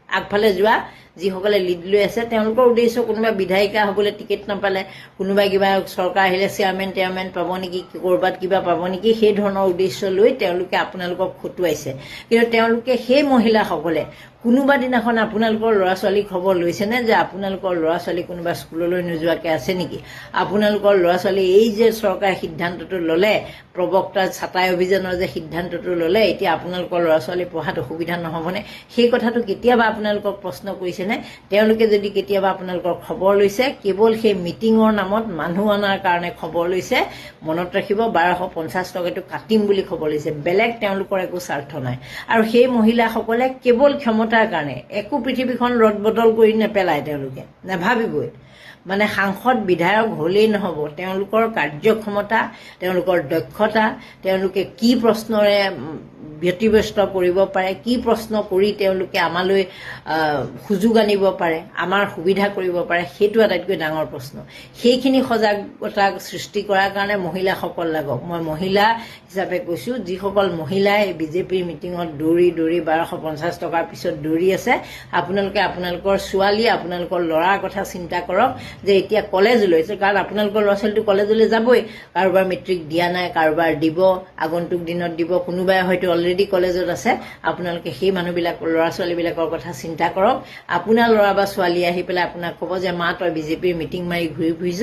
আগফালে যোৱা যিসকলে লিড লৈ আছে তেওঁলোকৰ উদ্দেশ্য কোনোবা বিধায়িকা হ'বলৈ টিকেট নাপালে, কোনোবাই কিবা চৰকাৰ আহিলে চেয়াৰমেন পাব নেকি, ক'ৰবাত কিবা পাব নেকি, সেই ধৰণৰ উদ্দেশ্য লৈ তেওঁলোকে আপোনালোকক খটুৱাইছে। কিন্তু তেওঁলোকে সেই মহিলাসকলে কোনোবা দিনাখন আপোনালোকৰ ল'ৰা ছোৱালীক খবৰ লৈছেনে যে আপোনালোকৰ ল'ৰা ছোৱালী কোনোবা স্কুললৈ নোযোৱাকৈ আছে নেকি? আপোনালোকৰ ল'ৰা ছোৱালী এই যে চৰকাৰে সিদ্ধান্তটো ল'লে, প্ৰবক্তা ছাটাই অভিযানৰ যে সিদ্ধান্তটো ল'লে, এতিয়া আপোনালোকৰ ল'ৰা ছোৱালী পঢ়াত অসুবিধা নহ'বনে? সেই কথাটো কেতিয়াবা আপোনালোকক প্ৰশ্ন কৰিছেনে? তেওঁলোকে যদি কেতিয়াবা আপোনালোকৰ খবৰ লৈছে, কেৱল সেই মিটিঙৰ নামত মানুহ অনাৰ কাৰণে খবৰ লৈছে। মনত ৰাখিব, 1250 টকাটো কাটিম বুলি খবৰ লৈছে, বেলেগ তেওঁলোকৰ একো স্বাৰ্থ নাই। আৰু সেই মহিলাসকলে কেৱল ক্ষমতাৰ কাৰণে একো পৃথিৱীখন ৰদ বদল কৰি নেপেলায়, তেওঁলোকে নাভাবিবই। মানে সাংসদ বিধায়ক হ'লেই নহ'ব, তেওঁলোকৰ কাৰ্যক্ষমতা, তেওঁলোকৰ দক্ষতা, তেওঁলোকে কি প্ৰশ্নৰে ব্যতিব্যস্ত কৰিব পাৰে, কি প্ৰশ্ন কৰি তেওঁলোকে আমালৈ সুযোগ আনিব পাৰে, আমাৰ সুবিধা কৰিব পাৰে, সেইটো আটাইতকৈ ডাঙৰ প্ৰশ্ন। সেইখিনি সজাগতা সৃষ্টি কৰাৰ কাৰণে মহিলাসকল লাগক। মই মহিলা হিচাপে কৈছোঁ, যিসকল মহিলাই বিজেপিৰ মিটিঙত দৌৰি 1250 টকাৰ পিছত দৌৰি আছে, আপোনালোকে আপোনালোকৰ ছোৱালী, আপোনালোকৰ ল'ৰাৰ কথা চিন্তা কৰক যে এতিয়া কলেজলৈ, কাৰণ আপোনালোকৰ ল'ৰা ছোৱালীটো কলেজলৈ যাবই, কাৰোবাৰ মেট্ৰিক দিয়া নাই, কাৰোবাৰ দিব, আগন্তুক দিনত দিব, কোনোবাই হয়তো অলৰেডি কলেজত আছে। আপোনালোকে সেই মানুহবিলাকৰ ল'ৰা ছোৱালীবিলাকৰ কথা চিন্তা কৰক। আপোনাৰ ল'ৰা বা ছোৱালী আহি পেলাই আপোনাক ক'ব যে মা তই বিজেপিৰ মিটিং মাৰি ঘূৰি ফুৰিছ,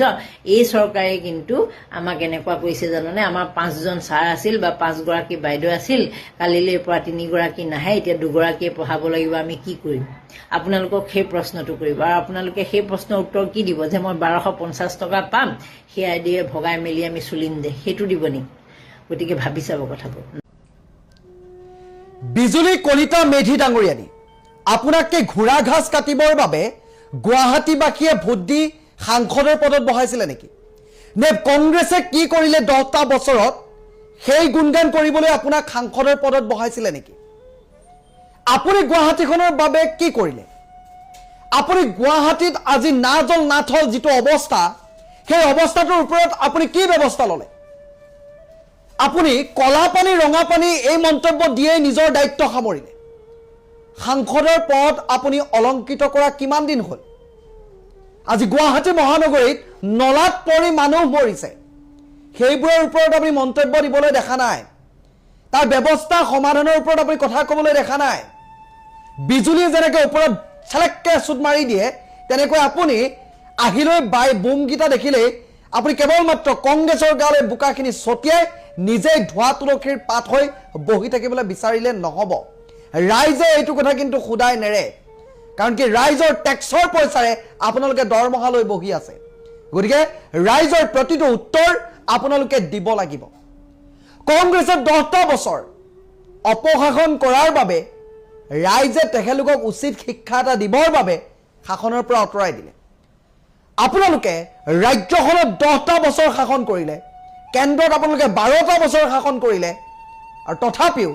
এই চৰকাৰে কিন্তু আমাক এনেকুৱা কৰিছে জাননে, আমাৰ 5জন ছাৰ আছিল বা 5গৰাকী বাইদেউ আছিল, কালিলৈৰ পৰা 3গৰাকী নাহে, এতিয়া 2গৰাকীয়ে পঢ়াব লাগিব, আমি কি কৰিম? আপোনালোকক সেই প্ৰশ্নটো কৰিব। আৰু আপোনালোকে সেই প্ৰশ্নৰ উত্তৰ কি দিব? যে মই 1250 টকা পাম, সেয়া দিয়ে ভগাই মেলি আমি চলিম দে, সেইটো দিব নেকি? গতিকে ভাবি চাব কথাবোৰ। বিজুলী কলিতা মেধি ডাঙৰীয়ানী, আপোনাকে ঘোঁৰা ঘাঁচ কাটিবৰ বাবে গুৱাহাটীবাসীয়ে ভোট দি সাংসদৰ পদত বহাইছিলে নেকি? নে কংগ্ৰেছে কি কৰিলে 10টা বছৰত সেই গুণগান কৰিবলৈ আপোনাক সাংসদৰ পদত বহাইছিলে নেকি? আপুনি গুৱাহাটীখনৰ বাবে কি কৰিলে? আপুনি গুৱাহাটীত আজি না জল না থল যিটো অৱস্থা, সেই অৱস্থাটোৰ ওপৰত আপুনি কি ব্যৱস্থা ল'লে? আপুনি কলা পানী ৰঙা পানী এই মন্তব্য দিয়েই নিজৰ দায়িত্ব সামৰিলে। সাংসদৰ পদ আপুনি অলংকৃত কৰা কিমান দিন হ'ল? আজি গুৱাহাটী মহানগৰীত নলাত পৰি মানুহ মৰিছে, সেইবোৰৰ ওপৰত আপুনি মন্তব্য দিবলৈ দেখা নাই। তাৰ ব্যৱস্থা সমাধানৰ ওপৰত আপুনি কথা ক'বলৈ দেখা নাই। বিজুলী যেনেকৈ ওপৰত চেলেককে চুট মাৰি দিয়ে, তেনেকৈ আপুনি আহিলৈ বাই বোমকেইটা দেখিলেই আপুনি কেৱল মাত্ৰ কংগ্ৰেছৰ গালৈ বোকাখিনি ছটিয়াই নিজেই ধোৱা তুলসীৰ পাত হৈ বহি থাকিবলৈ বিচাৰিলে নহ'ব। ৰাইজে এইটো কথা কিন্তু সোধাই নেৰে, কাৰণ কি ৰাইজৰ টেক্সৰ পইচাৰে আপোনালোকে দৰমহা লৈ বহি আছে। গতিকে ৰাইজৰ প্ৰতিটো উত্তৰ আপোনালোকে দিব লাগিব। কংগ্ৰেছে 10টা বছৰ অপশাসন কৰাৰ বাবে ৰাইজে তেখেতলোকক উচিত শিক্ষা এটা দিবৰ বাবে শাসনৰ পৰা আঁতৰাই দিলে। আপোনালোকে ৰাজ্যখনত 10টা বছৰ শাসন কৰিলে, কেন্দ্ৰত আপোনালোকে 12টা বছৰ শাসন কৰিলে আৰু তথাপিও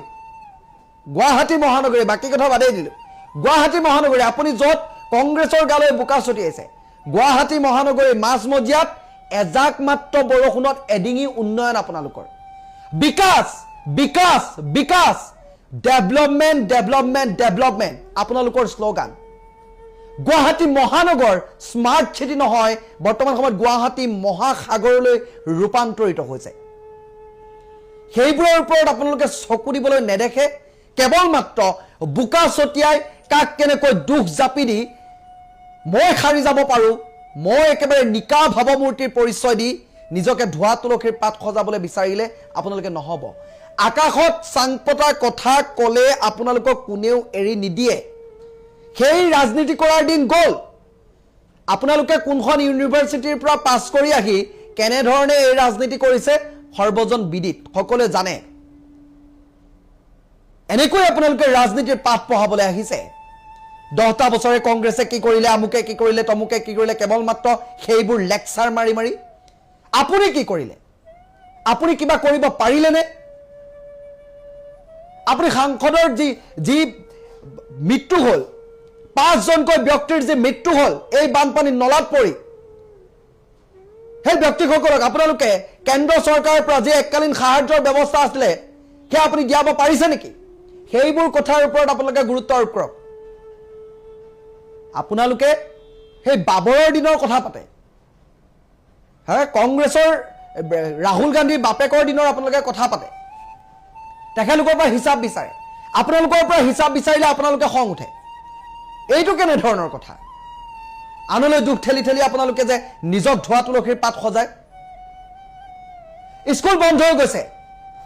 গুৱাহাটী মহানগৰী, বাকী কথা বাদেই দিলোঁ, গুৱাহাটী মহানগৰী আপুনি য'ত কংগ্ৰেছৰ গালৈ বোকা ছটিয়াইছে, গুৱাহাটী মহানগৰীৰ মাজমজিয়াত এজাক মাত্ৰ বৰষুণত এডিঙি উন্নয়ন আপোনালোকৰ। বিকাশ বিকাশ বিকাশ, ডেভেলপমেণ্ট ডেভেলপমেণ্ট ডেভেলপমেণ্ট আপোনালোকৰ শ্লোগান। গুৱাহাটী মহানগৰ স্মাৰ্ট চিটি নহয়, বৰ্তমান সময়ত গুৱাহাটী মহাসাগৰলৈ ৰূপান্তৰিত হৈছে। সেইবোৰৰ ওপৰত আপোনালোকে চকু দিবলৈ নেদেখে, কেৱল মাত্ৰ বোকা ছটিয়াই কাক কেনেকৈ দুখ জাপি দি মই সাৰি যাব পাৰোঁ, মই একেবাৰে নিকা ভাৱমূৰ্তিৰ পৰিচয় দি নিজকে ধোৱা তুলসীৰ পাত সজাবলৈ বিচাৰিলে আপোনালোকে নহ'ব। আকাশত চাং পতা কথা ক'লে আপোনালোকক কোনেও এৰি নিদিয়ে। সেই ৰাজনীতি কৰাৰ দিন গ'ল। আপোনালোকে কোনখন ইউনিভাৰ্চিটিৰ পৰা পাছ কৰি আহি কেনেধৰণে এই ৰাজনীতি কৰিছে সৰ্বজন বিদিত, সকলোৱে জানে। এনেকৈ আপোনালোকে ৰাজনীতিৰ পাঠ পঢ়াবলৈ আহিছে। 10টা বছৰে কংগ্ৰেছে কি কৰিলে, আমুকে কি কৰিলে, তমুকে কি কৰিলে, কেৱল মাত্ৰ সেইবোৰ লেকচাৰ মাৰি মাৰি। আপুনি কি কৰিলে? আপুনি কিবা কৰিব পাৰিলেনে? আপুনি সাংসদৰ যি মৃত্যু হ'ল, 5জনকৈ ব্যক্তিৰ যে মৃত্যু হ'ল এই বানপানীৰ নলাত পৰি, সেই ব্যক্তিসকলক আপোনালোকে কেন্দ্ৰ চৰকাৰৰ পৰা যে এককালীন সাহায্যৰ ব্যৱস্থা আছিলে সেয়া আপুনি দিয়াব পাৰিছে নেকি? সেইবোৰ কথাৰ ওপৰত আপোনালোকে গুৰুত্ব আৰোপ কৰক। আপোনালোকে সেই বাবৰৰ দিনৰ কথা পাতে, হয়, কংগ্ৰেছৰ ৰাহুল গান্ধীৰ বাপেকৰ দিনৰ আপোনালোকে কথা পাতে, তেখেতলোকৰ পৰা হিচাপ বিচাৰে। আপোনালোকৰ পৰা হিচাপ বিচাৰিলে আপোনালোকে খং উঠে। এইটো কেনেধৰণৰ কথা? আনলৈ দুখ ঠেলি ঠেলি আপোনালোকে যে নিজক ধোৱা তুলসীৰ পাত সজায়। স্কুল বন্ধ হৈ গৈছে,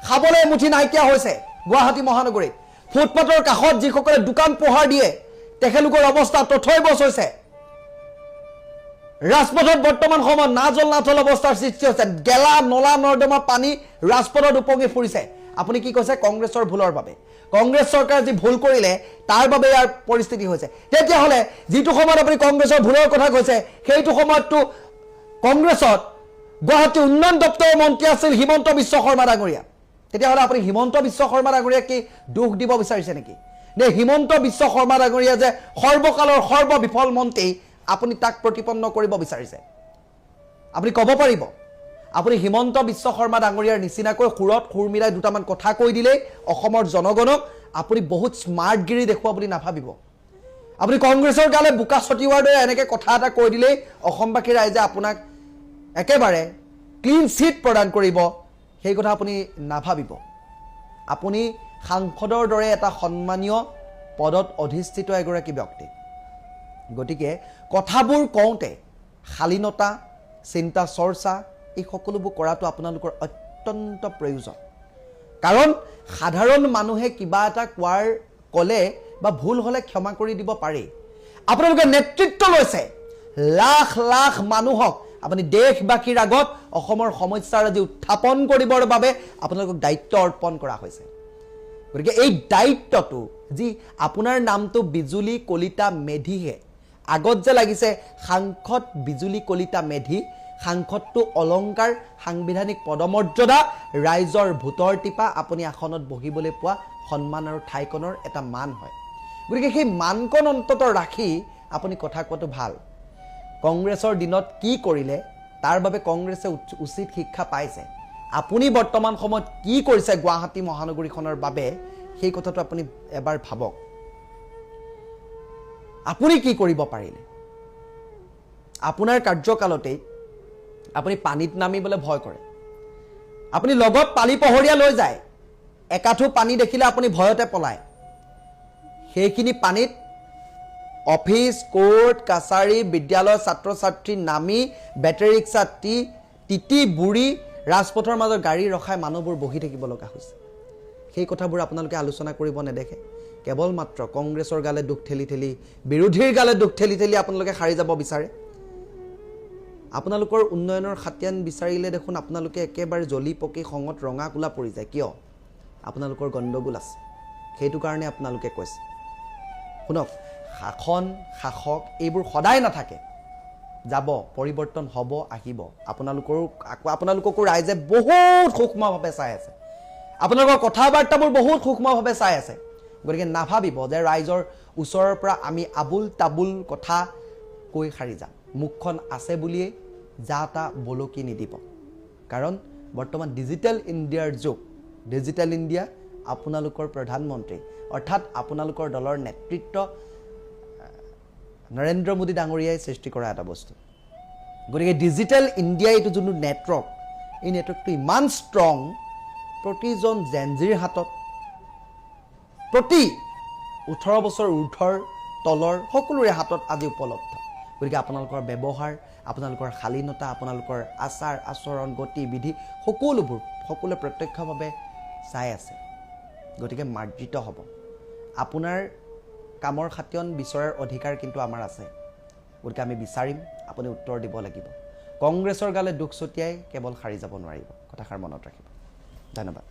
খাবলৈ মুঠি নাইকিয়া হৈছে গুৱাহাটী মহানগৰীত। ফুটপাথৰ কাষত যিসকলে দোকান পোহাৰ দিয়ে তেখেতলোকৰ অৱস্থা তথৈবচ হৈছে। ৰাজপথত বৰ্তমান সময়ত নাজল নাথল অৱস্থাৰ সৃষ্টি হৈছে। গেলা নলা নৰ্দমা পানী ৰাজপথত উপঙি ফুৰিছে। আপুনি কি কৈছে? কংগ্ৰেছৰ ভুলৰ বাবে, কংগ্ৰেছ চৰকাৰে যি ভুল কৰিলে তাৰ বাবে ইয়াৰ পৰিস্থিতি হৈছে। তেতিয়াহ'লে যিটো সময়ত আপুনি কংগ্ৰেছৰ ভুলৰ কথা কৈছে সেইটো সময়ততো কংগ্ৰেছত গুৱাহাটী উন্নয়ন দপ্তৰৰ মন্ত্ৰী আছিল হিমন্ত বিশ্ব শৰ্মা ডাঙৰীয়া। তেতিয়াহ'লে আপুনি হিমন্ত বিশ্ব শৰ্মা ডাঙৰীয়াক কি দুখ দিব বিচাৰিছে নেকি? নে হিমন্ত বিশ্ব শৰ্মা ডাঙৰীয়া যে সৰ্বকালৰ সৰ্ববিফল মন্ত্ৰী, আপুনি তাক প্ৰতিপন্ন কৰিব বিচাৰিছে? আপুনি ক'ব পাৰিব? আপুনি হিমন্ত বিশ্ব শৰ্মা ডাঙৰীয়াৰ নিচিনাকৈ সুৰত সুৰ মিলাই দুটামান কথা কৈ দিলেই অসমৰ জনগণক আপুনি বহুত স্মাৰ্টগিৰি দেখুওৱা বুলি নাভাবিব। আপুনি কংগ্ৰেছৰ গালে বোকা ছটিওৱাৰ দৰে এনেকৈ কথা এটা কৈ দিলেই অসমবাসী ৰাইজে আপোনাক একেবাৰে ক্লিন চিট প্ৰদান কৰিব, সেই কথা আপুনি নাভাবিব। আপুনি সাংসদৰ দৰে এটা সন্মানীয় পদত অধিষ্ঠিত এগৰাকী ব্যক্তি। গতিকে কথাবোৰ কওঁতে শালীনতা, চিন্তা চৰ্চা এই সকলোবোৰ কৰাটো আপোনালোকৰ অত্যন্ত প্ৰয়োজন। কাৰণ সাধাৰণ মানুহে কিবা এটা ক'লে বা ভুল হ'লে ক্ষমা কৰি দিব পাৰি। আপোনালোকে নেতৃত্ব লৈছে লাখ লাখ মানুহক, আপুনি দেশবাসীৰ আগত অসমৰ সমস্যাৰাজি উত্থাপন কৰিবৰ বাবে আপোনালোকক দায়িত্ব অৰ্পণ কৰা হৈছে। গতিকে এই দায়িত্বটো যি আপোনাৰ নামটো বিজুলী কলিতা মেধিহে, আগত যে লাগিছে সাংসদ বিজুলী কলিতা মেধি, সাংসদটো অলংকাৰ, সাংবিধানিক পদমৰ্যাদা, ৰাইজৰ ভোটৰ টিপা, আপুনি আসনত বহিবলৈ পোৱা সন্মান আৰু ঠাইকণৰ এটা মান হয়। গতিকে সেই মানকণ অন্তত ৰাখি আপুনি কথা কোৱাটো ভাল। কংগ্ৰেছৰ দিনত কি কৰিলে তাৰ বাবে কংগ্ৰেছে উচিত শিক্ষা পাইছে। আপুনি বৰ্তমান সময়ত কি কৰিছে গুৱাহাটী মহানগৰীখনৰ বাবে সেই কথাটো আপুনি এবাৰ ভাবক। আপুনি কি কৰিব পাৰিলে? আপোনাৰ কাৰ্যকালতেই আপুনি পানীত নামিবলৈ ভয় কৰে। আপুনি লগত পালি পহৰীয়া লৈ যায়, একাঠু পানী দেখিলে আপুনি ভয়তে পলায়। সেইখিনি পানীত অফিচ, কোৰ্ট, কাছাৰী, বিদ্যালয়, ছাত্ৰ ছাত্ৰী নামি বেটেৰী ৰিক্সা তিতি বুঢ়ী ৰাজপথৰ মাজত গাড়ী ৰখাই মানুহবোৰ বহি থাকিব লগা হৈছে। সেই কথাবোৰ আপোনালোকে আলোচনা কৰিব নেদেখে। কেৱল মাত্ৰ কংগ্ৰেছৰ গালে দুখ ঠেলি ঠেলি, বিৰোধীৰ গালে দুখ ঠেলি ঠেলি আপোনালোকে সাৰি যাব বিচাৰে। আপোনালোকৰ উন্নয়নৰ খাতিয়ান বিচাৰিলে দেখোন আপোনালোকে একেবাৰে জ্বলি পকি খঙত ৰঙা কোলা পৰি যায়। কিয়? আপোনালোকৰ গণ্ডগোল আছে, সেইটো কাৰণে আপোনালোকে কৈছে। শুনক, শাসন শাসক এইবোৰ সদায় নাথাকে। যাব, পৰিৱৰ্তন হ'ব, আহিব। আপোনালোককো ৰাইজে বহুত সূক্ষ্মভাৱে চাই আছে, আপোনালোকৰ কথা বাৰ্তাবোৰ বহুত সূক্ষ্মভাৱে চাই আছে। গতিকে নাভাবিব যে ৰাইজৰ ওচৰৰ পৰা আমি আবুল তাবুল কথা কৈ সাৰি যাম। মুখখন আছে বুলিয়েই যা তা বলকি নিদিব, কাৰণ বৰ্তমান ডিজিটেল ইণ্ডিয়াৰ যুগ। ডিজিটেল ইণ্ডিয়া আপোনালোকৰ প্ৰধানমন্ত্ৰী অৰ্থাৎ আপোনালোকৰ দলৰ নেতৃত্ব নৰেন্দ্ৰ মোদী ডাঙৰীয়াই সৃষ্টি কৰা এটা বস্তু। গতিকে ডিজিটেল ইণ্ডিয়া এইটো যোনটো নেটৱৰ্ক, এই নেটৱৰ্কটো ইমান ষ্ট্ৰং, প্ৰতিজন জেনজিৰ হাতত, প্ৰতি 18 বছৰ ঊৰ্ধৰ তলৰ সকলোৰে হাতত আজি উপলব্ধ। গতিকে আপোনালোকৰ ব্যৱহাৰ, আপোনালোকৰ শালীনতা, আপোনালোকৰ আচাৰ আচৰণ, গতিবিধি সকলোৱে প্ৰত্যক্ষভাৱে চাই আছে। গতিকে মাৰ্জিত হ'ব। আপোনাৰ কামৰ খাতিয়ন বিচৰাৰ অধিকাৰ কিন্তু আমাৰ আছে। গতিকে আমি বিচাৰিম, আপুনি উত্তৰ দিব লাগিব। কংগ্ৰেছৰ গালে দুখ ছটিয়াই কেৱল সাৰি যাব নোৱাৰিব। কথাষাৰ মনত ৰাখিব। ধন্যবাদ।